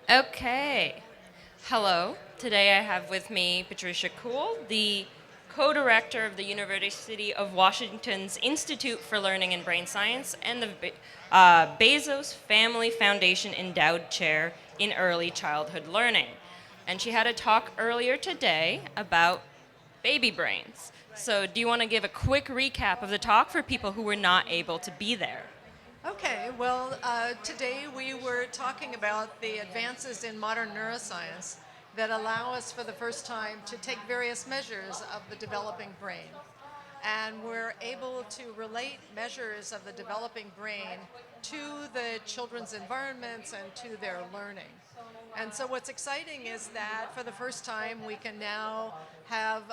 Okay. Hello. Today I have with me Patricia Kuhl, the co-director of the University of Washington's Institute for Learning and Brain Science and the Bezos Family Foundation Endowed Chair in Early Childhood Learning. And she had a talk earlier today about baby brains. So, do you want to give a quick recap of the talk for people who were not able to be there? Okay, well, today we were talking about the advances in modern neuroscience that allow us for the first time to take various measures of the developing brain. And we're able to relate measures of the developing brain to the children's environments and to their learning. And so what's exciting is that for the first time we can now have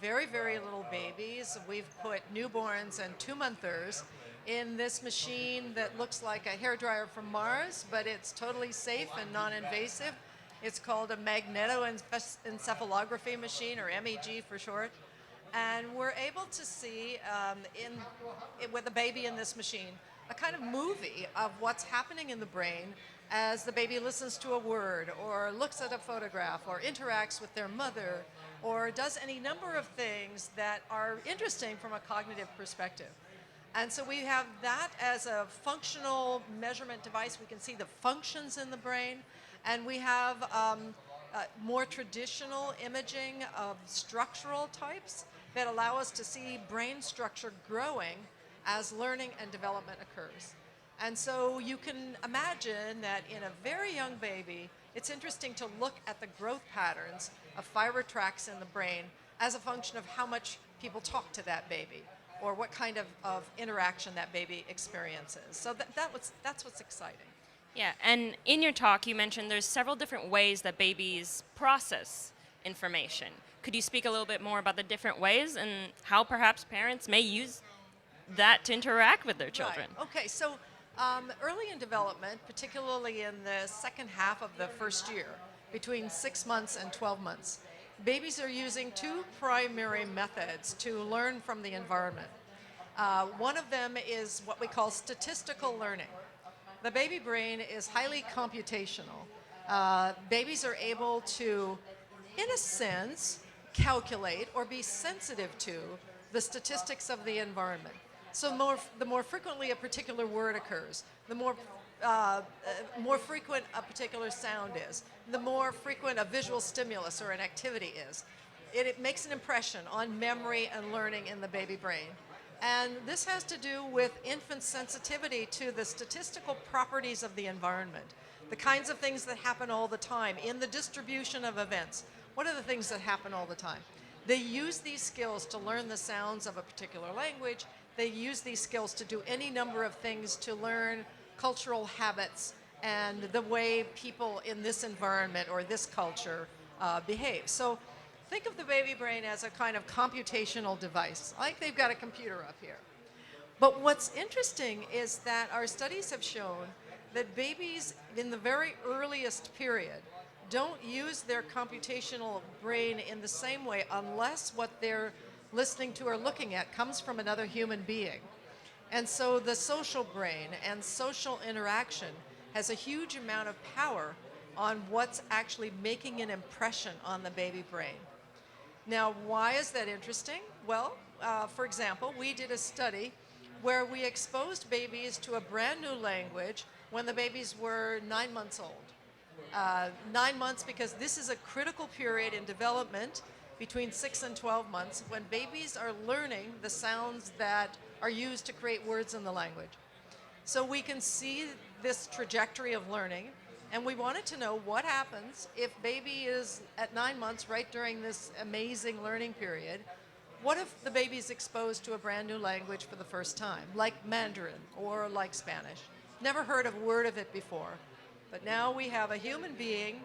very, very little babies. We've put newborns and two-monthers in this machine that looks like a hairdryer from Mars, but it's totally safe and non-invasive. It's called a magnetoencephalography machine, or MEG for short. And we're able to see with a baby in this machine a kind of movie of what's happening in the brain as the baby listens to a word or looks at a photograph or interacts with their mother or does any number of things that are interesting from a cognitive perspective. And so we have that as a functional measurement device. We can see the functions in the brain. And we have more traditional imaging of structural types that allow us to see brain structure growing as learning and development occurs. And so you can imagine that in a very young baby, it's interesting to look at the growth patterns of fiber tracts in the brain as a function of how much people talk to that baby or what kind of interaction that baby experiences. So that's what's exciting. Yeah, and in your talk, you mentioned there's several different ways that babies process information. Could you speak a little bit more about the different ways and how perhaps parents may use that to interact with their children? Right. Okay, so early in development, particularly in the second half of the first year, between 6 months and 12 months, babies are using two primary methods to learn from the environment. One of them is what we call statistical learning. The baby brain is highly computational. Babies are able to, in a sense, calculate or be sensitive to the statistics of the environment. So the more frequently a particular word occurs, the more frequent a particular sound is, the more frequent a visual stimulus or an activity is. It makes an impression on memory and learning in the baby brain. And this has to do with infant sensitivity to the statistical properties of the environment, the kinds of things that happen all the time in the distribution of events. What are the things that happen all the time? They use these skills to learn the sounds of a particular language. They use these skills to do any number of things to learn cultural habits and the way people in this environment or this culture behave. So think of the baby brain as a kind of computational device, like they've got a computer up here. But what's interesting is that our studies have shown that babies in the very earliest period don't use their computational brain in the same way unless what they're listening to or looking at comes from another human being. And so the social brain and social interaction has a huge amount of power on what's actually making an impression on the baby brain. Now, why is that interesting? Well, for example, we did a study where we exposed babies to a brand new language when the babies were 9 months old. 9 months because this is a critical period in development between 6 and 12 months when babies are learning the sounds that are used to create words in the language. So we can see this trajectory of learning, and we wanted to know what happens if baby is at 9 months right during this amazing learning period. What if the baby's exposed to a brand new language for the first time, like Mandarin or like Spanish? Never heard a word of it before. But now we have a human being,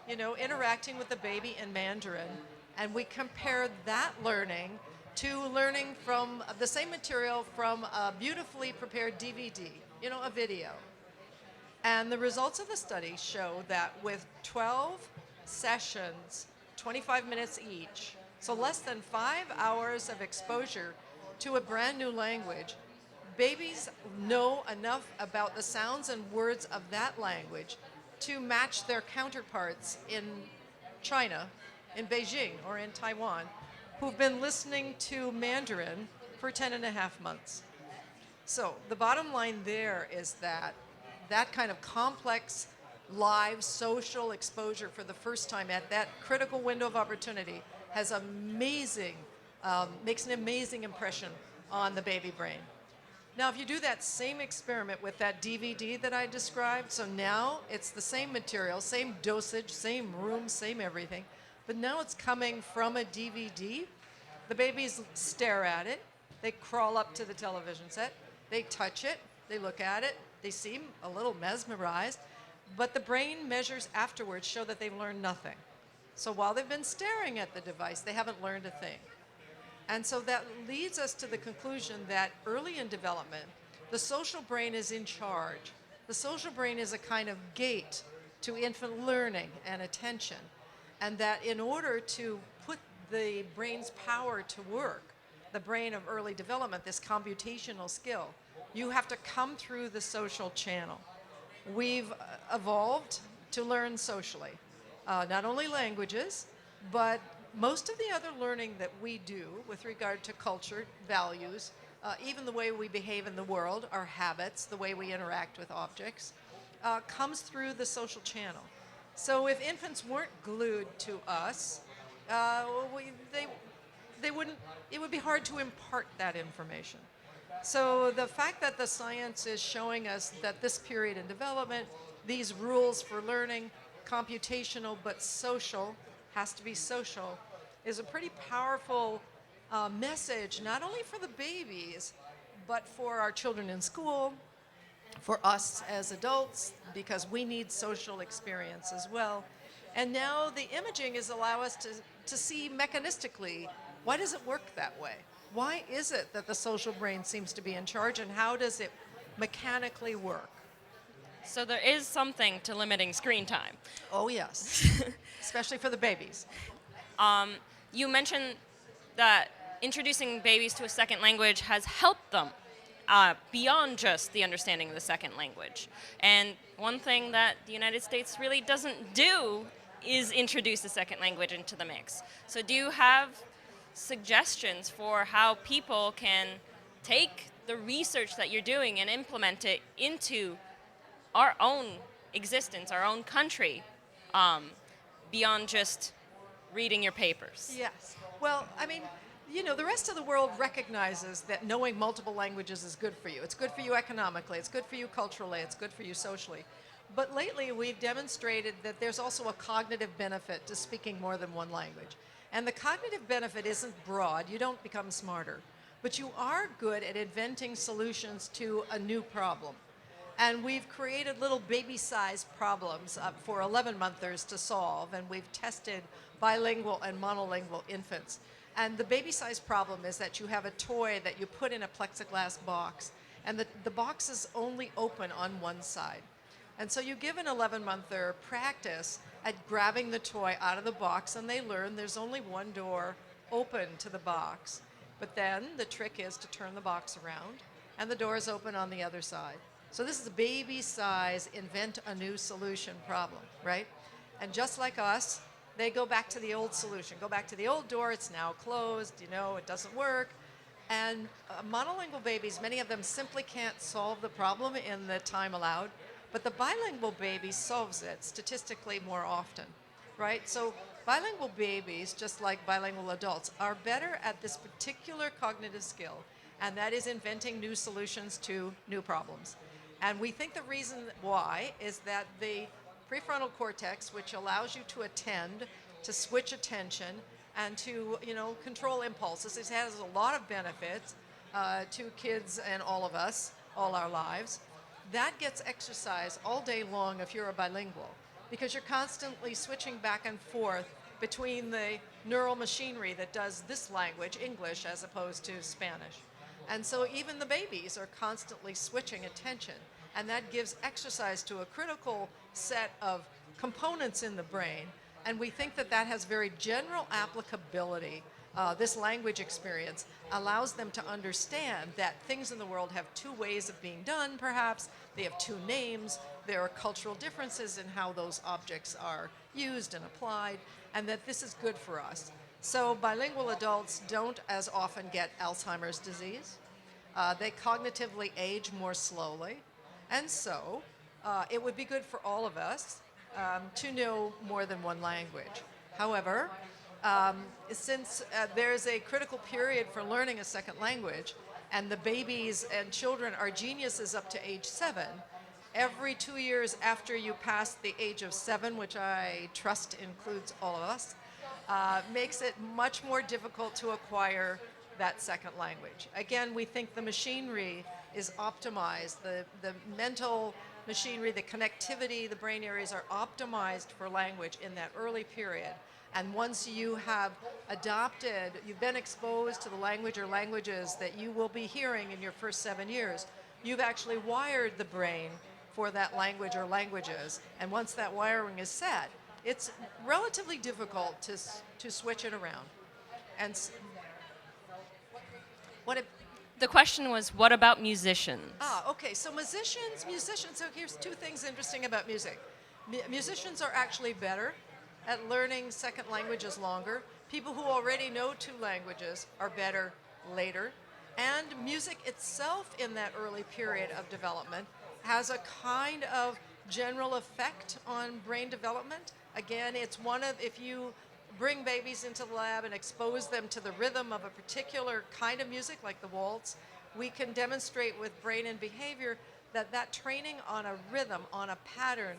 interacting with the baby in Mandarin, and we compare that learning to learning from the same material from a beautifully prepared DVD, a video. And the results of the study show that with 12 sessions, 25 minutes each, so less than 5 hours of exposure to a brand new language, babies know enough about the sounds and words of that language to match their counterparts in China, in Beijing, or in Taiwan, who've been listening to Mandarin for 10 and a half months. So the bottom line there is that that kind of complex, live social exposure for the first time at that critical window of opportunity has makes an amazing impression on the baby brain. Now, if you do that same experiment with that DVD that I described, so now it's the same material, same dosage, same room, same everything, but now it's coming from a DVD. The babies stare at it, they crawl up to the television set, they touch it, they look at it, they seem a little mesmerized, but the brain measures afterwards show that they've learned nothing. So while they've been staring at the device, they haven't learned a thing. And so that leads us to the conclusion that early in development, the social brain is in charge. The social brain is a kind of gate to infant learning and attention. And that in order to put the brain's power to work, the brain of early development, this computational skill, you have to come through the social channel. We've evolved to learn socially, not only languages, but most of the other learning that we do with regard to culture, values, even the way we behave in the world, our habits, the way we interact with objects, comes through the social channel. So if infants weren't glued to us, it would be hard to impart that information. So the fact that the science is showing us that this period in development, these rules for learning, computational but social, has to be social, is a pretty powerful message, not only for the babies, but for our children in school, for us as adults, because we need social experience as well. And now the imaging is allow us to see mechanistically, why does it work that way? Why is it that the social brain seems to be in charge, and how does it mechanically work? So there is something to limiting screen time. Oh, yes, especially for the babies. You mentioned that introducing babies to a second language has helped them beyond just the understanding of the second language. And one thing that the United States really doesn't do is introduce the second language into the mix. So do you have suggestions for how people can take the research that you're doing and implement it into our own existence, our own country, beyond just reading your papers? Yes. Well, I mean, the rest of the world recognizes that knowing multiple languages is good for you. It's good for you economically, it's good for you culturally, it's good for you socially. But lately, we've demonstrated that there's also a cognitive benefit to speaking more than one language. And the cognitive benefit isn't broad. You don't become smarter. But you are good at inventing solutions to a new problem. And we've created little baby-sized problems for 11-monthers to solve, and we've tested bilingual and monolingual infants. And the baby-sized problem is that you have a toy that you put in a plexiglass box, and the box is only open on one side. And so you give an 11-monther practice at grabbing the toy out of the box, and they learn there's only one door open to the box. But then the trick is to turn the box around, and the door is open on the other side. So this is a baby-size invent a new solution problem, right? And just like us, they go back to the old solution, go back to the old door, it's now closed, it doesn't work. And monolingual babies, many of them simply can't solve the problem in the time allowed, but the bilingual baby solves it statistically more often, right? So bilingual babies, just like bilingual adults, are better at this particular cognitive skill, and that is inventing new solutions to new problems. And we think the reason why is that the prefrontal cortex, which allows you to attend, to switch attention, and to control impulses, it has a lot of benefits to kids and all of us, all our lives. That gets exercise all day long if you're a bilingual, because you're constantly switching back and forth between the neural machinery that does this language, English, as opposed to Spanish. And so even the babies are constantly switching attention, and that gives exercise to a critical set of components in the brain, and we think that that has very general applicability. This language experience allows them to understand that things in the world have two ways of being done, perhaps. They have two names. there are cultural differences in how those objects are used and applied, and that this is good for us. So bilingual adults don't as often get Alzheimer's disease. They cognitively age more slowly. And so it would be good for all of us to know more than one language. However, since there's a critical period for learning a second language, and the babies and children are geniuses up to age 7, every 2 years after you pass the age of 7, which I trust includes all of us, makes it much more difficult to acquire that second language. Again, we think the machinery is optimized, the mental machinery, the connectivity, the brain areas are optimized for language in that early period. And once you have adopted, you've been exposed to the language or languages that you will be hearing in your first 7 years, you've actually wired the brain for that language or languages. And once that wiring is set, it's relatively difficult to switch it around. And The question was, what about musicians? Okay, so musicians, so here's two things interesting about music. Musicians are actually better at learning second languages longer. People who already know 2 languages are better later. And music itself in that early period of development has a kind of general effect on brain development. Again, it's one of, if you bring babies into the lab and expose them to the rhythm of a particular kind of music, like the waltz, we can demonstrate with brain and behavior that training on a rhythm, on a pattern,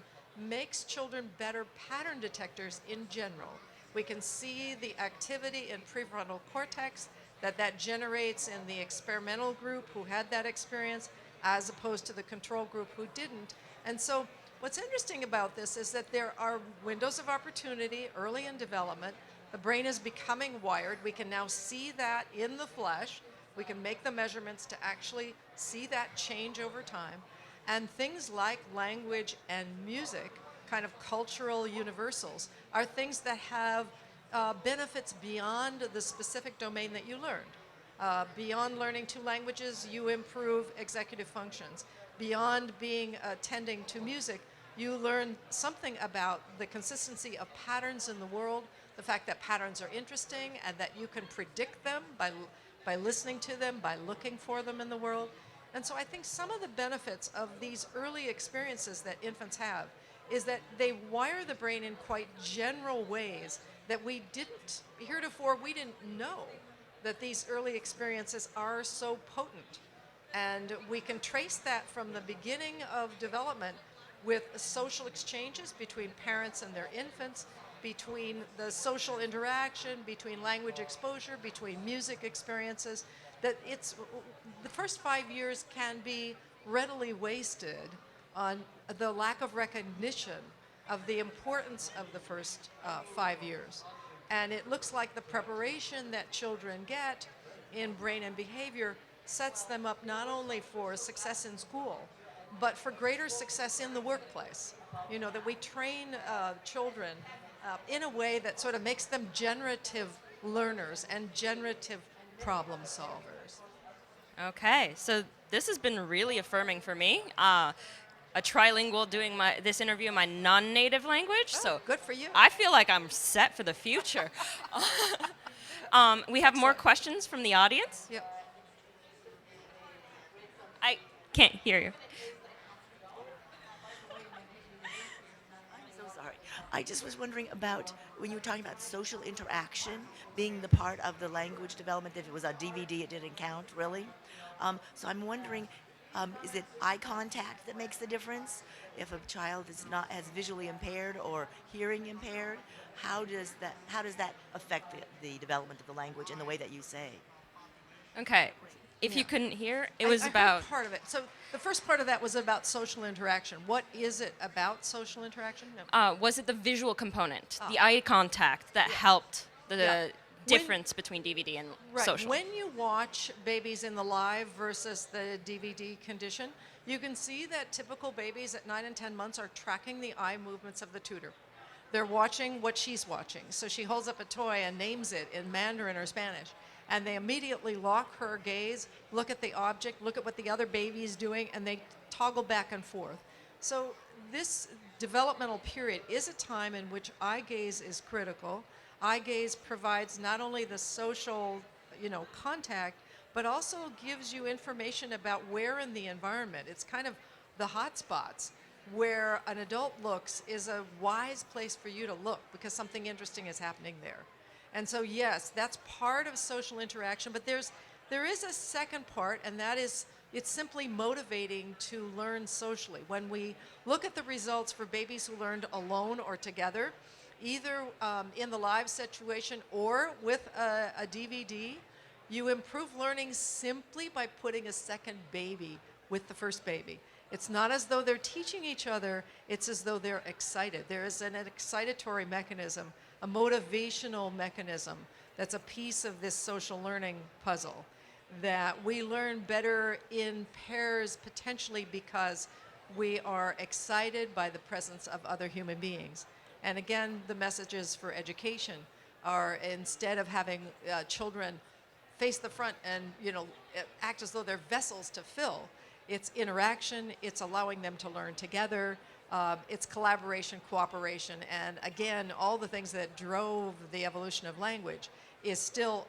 makes children better pattern detectors in general. We can see the activity in prefrontal cortex that generates in the experimental group who had that experience, as opposed to the control group who didn't. And so what's interesting about this is that there are windows of opportunity early in development. The brain is becoming wired. We can now see that in the flesh. We can make the measurements to actually see that change over time. And things like language and music, kind of cultural universals, are things that have benefits beyond the specific domain that you learned. Beyond learning 2 languages, you improve executive functions. Beyond attending to music, you learn something about the consistency of patterns in the world, the fact that patterns are interesting and that you can predict them by listening to them, by looking for them in the world. And so I think some of the benefits of these early experiences that infants have is that they wire the brain in quite general ways that we didn't, heretofore we didn't know that these early experiences are so potent. And we can trace that from the beginning of development with social exchanges between parents and their infants, between the social interaction, between language exposure, between music experiences, that it's the first 5 years can be readily wasted on the lack of recognition of the importance of the first 5 years. And it looks like the preparation that children get in brain and behavior sets them up not only for success in school, but for greater success in the workplace. You know, that we train children in a way that sort of makes them generative learners and generative problem solvers. Okay, so this has been really affirming for me. A trilingual doing this interview in my non-native language, so good for you. I feel like I'm set for the future. We have more questions from the audience. Yep. I can't hear you. I'm so sorry. I just was wondering about when you were talking about social interaction being the part of the language development. If it was a DVD, it didn't count, really. So I'm wondering, is it eye contact that makes the difference? If a child is not as visually impaired or hearing impaired, how does that affect the development of the language in the way that you say? Okay, if you Yeah. couldn't hear, it I was heard about. part of it. So the first part of that was about social interaction. What is it about social interaction? No. Was it the visual component, the eye contact that helped the Yeah. difference between DVD and Right. social? When you watch babies in the live versus the DVD condition, you can see that typical babies at 9 and 10 months are tracking the eye movements of the tutor. They're watching what she's watching. So she holds up a toy and names it in Mandarin or Spanish. And they immediately lock her gaze, look at the object, look at what the other baby is doing, and they toggle back and forth. So this developmental period is a time in which eye gaze is critical. Eye gaze provides not only the social, contact, but also gives you information about where in the environment. It's kind of the hot spots where an adult looks is a wise place for you to look because something interesting is happening there. And so yes, that's part of social interaction, but there is a second part, and that is it's simply motivating to learn socially. When we look at the results for babies who learned alone or together, either in the live situation or with a DVD, you improve learning simply by putting a second baby with the first baby. It's not as though they're teaching each other, it's as though they're excited. There is an excitatory mechanism, a motivational mechanism that's a piece of this social learning puzzle, that we learn better in pairs potentially because we are excited by the presence of other human beings. And again, the messages for education are instead of having children face the front and act as though they're vessels to fill, it's interaction, it's allowing them to learn together, it's collaboration, cooperation, and again, all the things that drove the evolution of language is still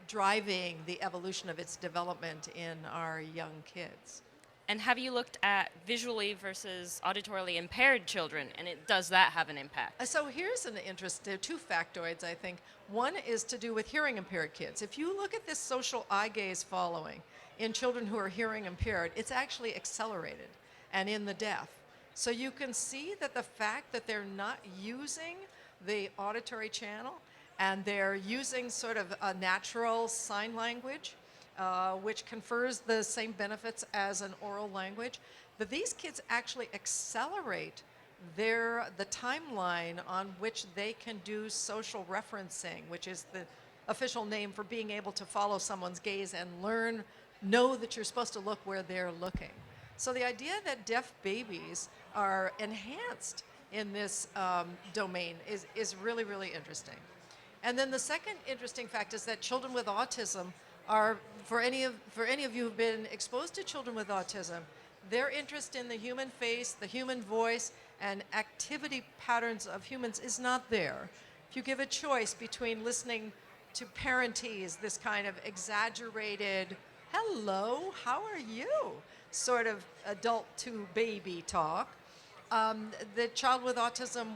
driving the evolution of its development in our young kids. And have you looked at visually versus auditorily impaired children, and does that have an impact? So here's an interest. There are two factoids, I think. One is to do with hearing impaired kids. If you look at this social eye gaze following in children who are hearing impaired, it's actually accelerated, and in the deaf. So you can see that the fact that they're not using the auditory channel and they're using sort of a natural sign language, which confers the same benefits as an oral language, that these kids actually accelerate the timeline on which they can do social referencing, which is the official name for being able to follow someone's gaze and know that you're supposed to look where they're looking. So the idea that deaf babies are enhanced in this domain is really, really interesting. And then the second interesting fact is that children with autism are, for any of you who've been exposed to children with autism, their interest in the human face, the human voice, and activity patterns of humans is not there. If you give a choice between listening to parentese, this kind of exaggerated, hello, how are you, sort of adult to baby talk, the child with autism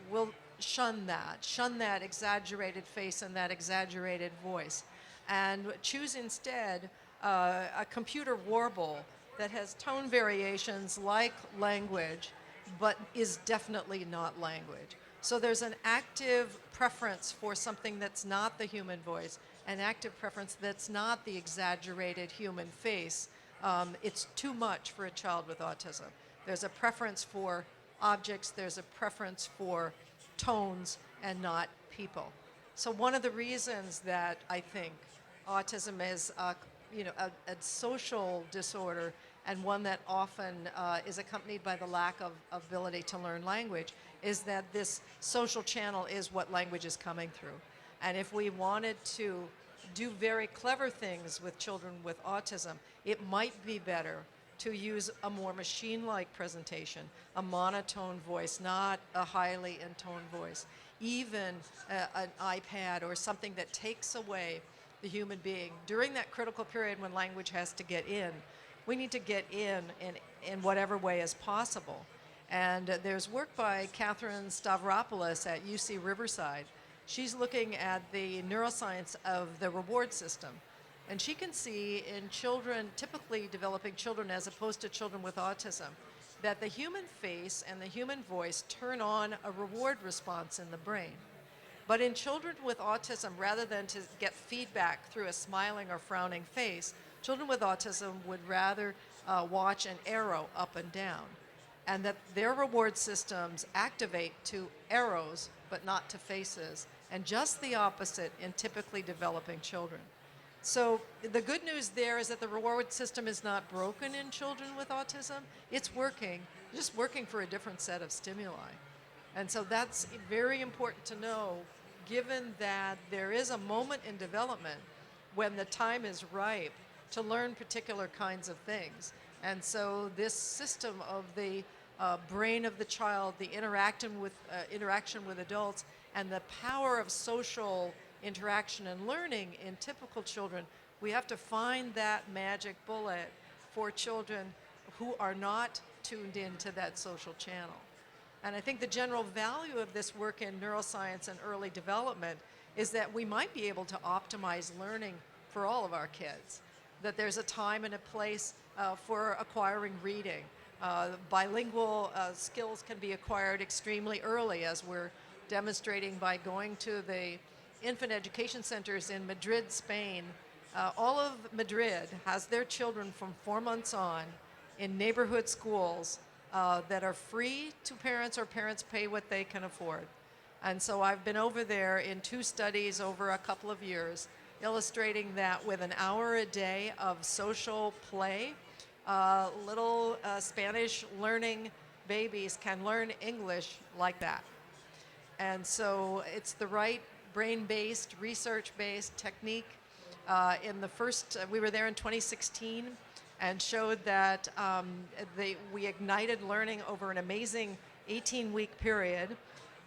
will shun that exaggerated face and that exaggerated voice, and choose instead a computer warble that has tone variations like language, but is definitely not language. So there's an active preference for something that's not the human voice, an active preference that's not the exaggerated human face. It's too much for a child with autism. There's a preference for objects, there's a preference for tones and not people. So one of the reasons that I think autism is a social disorder, and one that often is accompanied by the lack of ability to learn language, is that this social channel is what language is coming through. And if we wanted to do very clever things with children with autism, it might be better to use a more machine-like presentation, a monotone voice, not a highly intoned voice, even an iPad or something that takes away the human being. During that critical period when language has to get in, we need to get in whatever way is possible. And there's work by Catherine Stavropoulos at UC Riverside. She's looking at the neuroscience of the reward system. And she can see in children, typically developing children as opposed to children with autism, that the human face and the human voice turn on a reward response in the brain. But in children with autism, rather than to get feedback through a smiling or frowning face, children with autism would rather watch an arrow up and down, and that their reward systems activate to arrows but not to faces, and just the opposite in typically developing children. So the good news there is that the reward system is not broken in children with autism. It's working, just working for a different set of stimuli. And so that's very important to know, given that there is a moment in development when the time is ripe to learn particular kinds of things. And so this system of the brain of the child, the interaction with adults, and the power of social interaction and learning in typical children, we have to find that magic bullet for children who are not tuned into that social channel. And I think the general value of this work in neuroscience and early development is that we might be able to optimize learning for all of our kids, that there's a time and a place for acquiring reading. Bilingual skills can be acquired extremely early, as we're demonstrating by going to the infant education centers in Madrid, Spain. All of Madrid has their children from 4 months on in neighborhood schools that are free to parents, or parents pay what they can afford. And so I've been over there in 2 studies over a couple of years, illustrating that with an hour a day of social play, little Spanish learning babies can learn English like that. And so it's the right brain-based, research-based technique. In the first, we were there in 2016 and showed that we ignited learning over an amazing 18-week period.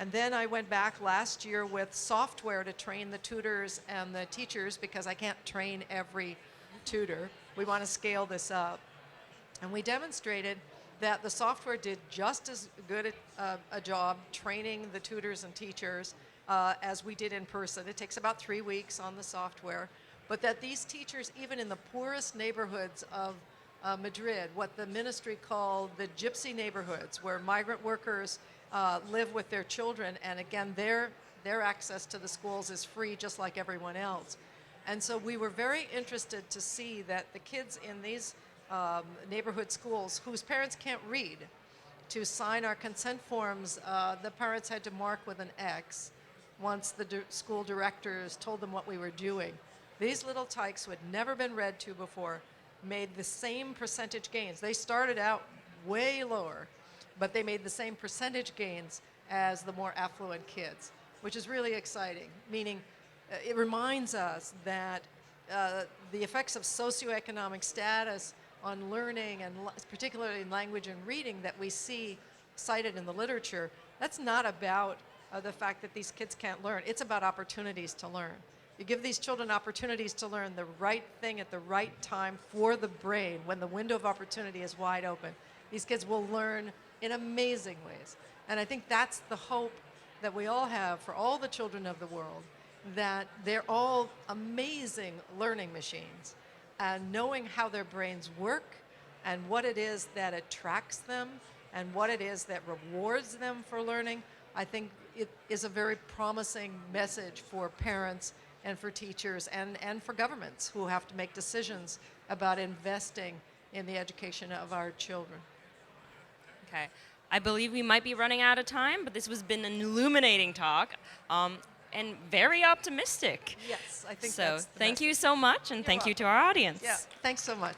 And then I went back last year with software to train the tutors and the teachers, because I can't train every tutor. We want to scale this up. And we demonstrated that the software did just as good a job training the tutors and teachers as we did in person. It takes about 3 weeks on the software. But that these teachers, even in the poorest neighborhoods of Madrid, what the ministry called the gypsy neighborhoods, where migrant workers live with their children, and again, their access to the schools is free just like everyone else. And so we were very interested to see that the kids in these neighborhood schools whose parents can't read, to sign our consent forms, the parents had to mark with an X once the school directors told them what we were doing. These little tykes, who had never been read to before, made the same percentage gains. They started out way lower, but they made the same percentage gains as the more affluent kids, which is really exciting, meaning it reminds us that the effects of socioeconomic status on learning, and particularly in language and reading, that we see cited in the literature, that's not about the fact that these kids can't learn. It's about opportunities to learn. You give these children opportunities to learn the right thing at the right time for the brain, when the window of opportunity is wide open. These kids will learn in amazing ways. And I think that's the hope that we all have for all the children of the world, that they're all amazing learning machines. And knowing how their brains work, and what it is that attracts them, and what it is that rewards them for learning, I think it is a very promising message for parents and for teachers and for governments who have to make decisions about investing in the education of our children. Okay. I believe we might be running out of time, but this has been an illuminating talk and very optimistic. Yes, I think so. that's the Thank best. you so much, and thank you to our audience. Yeah, thanks so much.